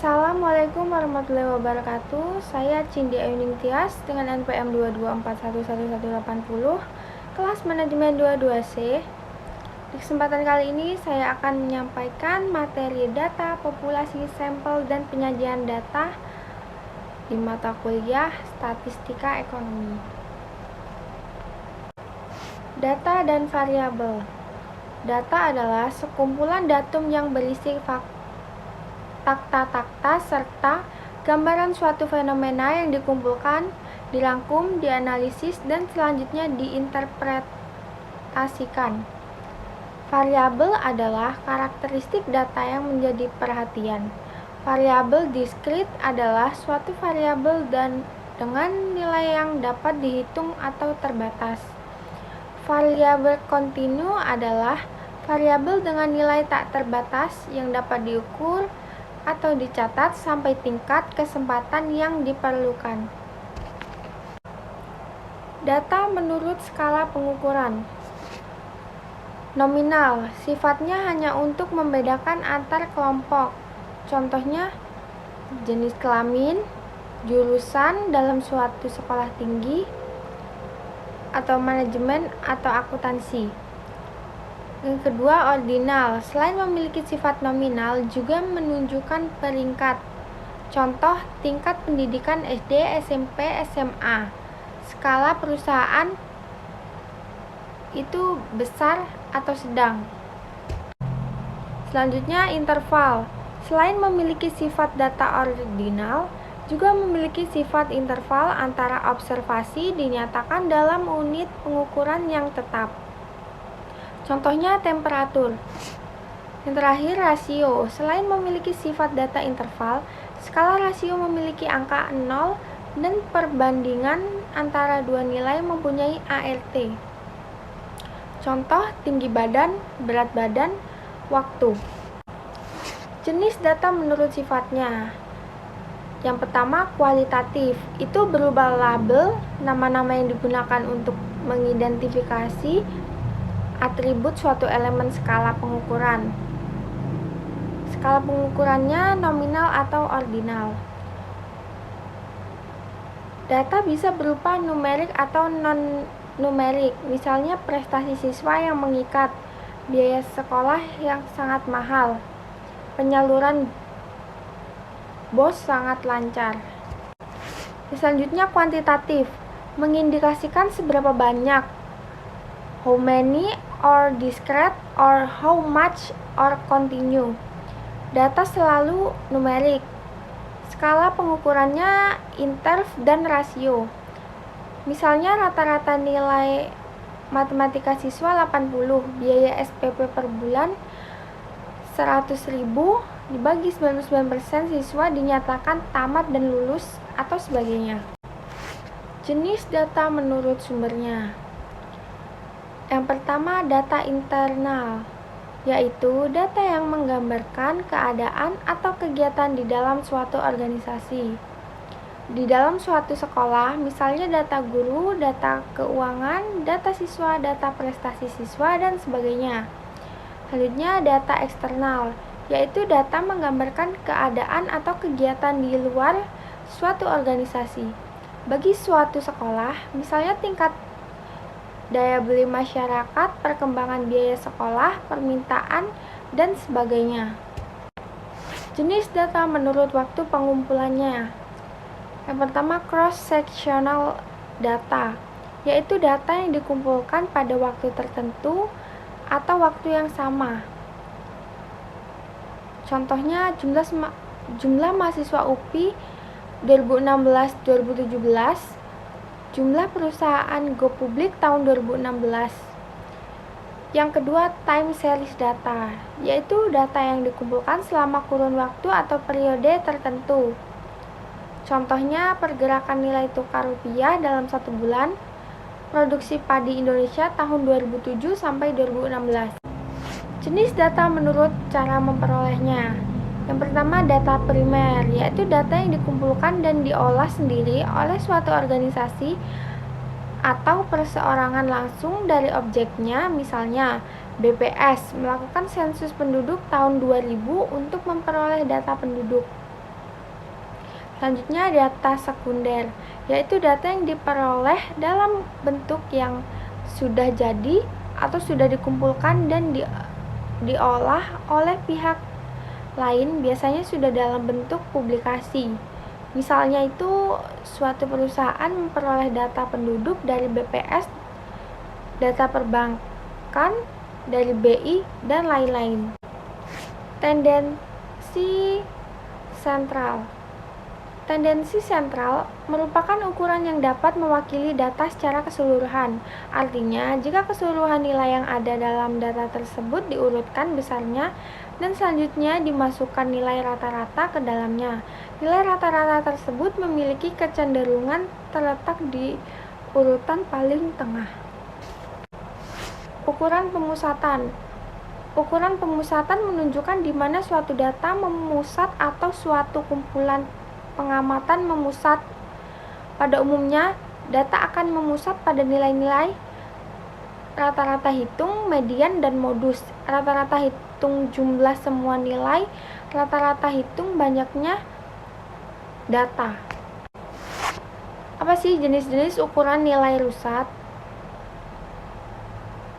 Assalamualaikum warahmatullahi wabarakatuh. Saya Cindy Ayuning Tias dengan NPM 2241180, kelas manajemen 22C. Di kesempatan kali ini saya akan menyampaikan materi data, populasi, sampel, dan penyajian data di mata kuliah Statistika Ekonomi. Data dan variabel. Data adalah sekumpulan datum yang berisi fakta-fakta serta gambaran suatu fenomena yang dikumpulkan, dirangkum, dianalisis, dan selanjutnya diinterpretasikan. Variabel adalah karakteristik data yang menjadi perhatian. Variabel diskrit adalah suatu variabel dengan nilai yang dapat dihitung atau terbatas. Variabel kontinu adalah variabel dengan nilai tak terbatas yang dapat diukur atau dicatat sampai tingkat kesempatan yang diperlukan. Data menurut skala pengukuran. Nominal, sifatnya hanya untuk membedakan antar kelompok. Contohnya, jenis kelamin, jurusan dalam suatu sekolah tinggi, atau manajemen atau akuntansi. Yang kedua, ordinal. Selain memiliki sifat nominal, juga menunjukkan peringkat. Contoh, tingkat pendidikan SD, SMP, SMA. Skala perusahaan itu besar atau sedang. Selanjutnya, interval. Selain memiliki sifat data ordinal, juga memiliki sifat interval antara observasi dinyatakan dalam unit pengukuran yang tetap. Contohnya temperatur. Yang terakhir, rasio. Selain memiliki sifat data interval, skala rasio memiliki angka 0 dan perbandingan antara dua nilai mempunyai ART. Contoh, tinggi badan, berat badan, waktu. Jenis data menurut sifatnya. Yang pertama, kualitatif. Itu berupa label, nama-nama yang digunakan untuk mengidentifikasi atribut suatu elemen skala pengukuran. Skala pengukurannya nominal atau ordinal. Data bisa berupa numerik atau non-numerik, misalnya prestasi siswa yang mengikat, biaya sekolah yang sangat mahal, penyaluran BOS sangat lancar. Selanjutnya, kuantitatif, mengindikasikan seberapa banyak, how many, or discrete, or how much, or continue. Data selalu numerik. Skala pengukurannya interv dan rasio. Misalnya rata-rata nilai matematika siswa 80, biaya SPP per bulan 100.000, dibagi 99% siswa dinyatakan tamat dan lulus atau sebagainya. Jenis data menurut sumbernya. Yang pertama, data internal, yaitu data yang menggambarkan keadaan atau kegiatan di dalam suatu organisasi. Di dalam suatu sekolah, misalnya data guru, data keuangan, data siswa, data prestasi siswa, dan sebagainya. Selanjutnya, data eksternal, yaitu data menggambarkan keadaan atau kegiatan di luar suatu organisasi. Bagi suatu sekolah, misalnya tingkat daya beli masyarakat, perkembangan biaya sekolah, permintaan, dan sebagainya. Jenis data menurut waktu pengumpulannya. Yang pertama, cross-sectional data, yaitu data yang dikumpulkan pada waktu tertentu atau waktu yang sama. Contohnya, jumlah mahasiswa UPI 2016-2017, jumlah perusahaan Go Public tahun 2016. Yang kedua, time series data, yaitu data yang dikumpulkan selama kurun waktu atau periode tertentu. Contohnya, pergerakan nilai tukar rupiah dalam 1 bulan, produksi padi Indonesia tahun 2007 sampai 2016. Jenis data menurut cara memperolehnya. Yang pertama, data primer, yaitu data yang dikumpulkan dan diolah sendiri oleh suatu organisasi atau perseorangan langsung dari objeknya. Misalnya, BPS melakukan sensus penduduk tahun 2000 untuk memperoleh data penduduk. Selanjutnya data sekunder, yaitu data yang diperoleh dalam bentuk yang sudah jadi atau sudah dikumpulkan dan diolah oleh pihak lain, biasanya sudah dalam bentuk publikasi. Misalnya itu suatu perusahaan memperoleh data penduduk dari BPS, data perbankan dari BI, dan lain-lain. Tendensi sentral. Tendensi sentral merupakan ukuran yang dapat mewakili data secara keseluruhan. Artinya, jika keseluruhan nilai yang ada dalam data tersebut diurutkan besarnya dan selanjutnya dimasukkan nilai rata-rata ke dalamnya. Nilai rata-rata tersebut memiliki kecenderungan terletak di urutan paling tengah. Ukuran pemusatan. Ukuran pemusatan menunjukkan di mana suatu data memusat atau suatu kumpulan pengamatan memusat. Pada umumnya, data akan memusat pada nilai-nilai rata-rata hitung, median, dan modus. Rata-rata hitung jumlah semua nilai, rata-rata hitung banyaknya data. Apa sih jenis-jenis ukuran nilai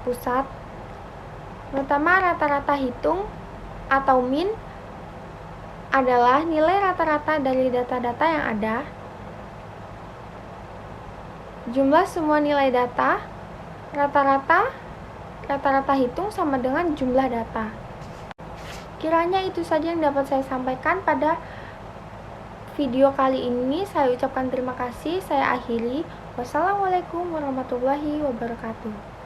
pusat? Pertama, rata-rata hitung atau min adalah nilai rata-rata dari data-data yang ada. Jumlah semua nilai data, rata-rata hitung sama dengan jumlah data. Kiranya itu saja yang dapat saya sampaikan pada video kali ini. Saya ucapkan terima kasih. Saya akhiri. Wassalamualaikum warahmatullahi wabarakatuh.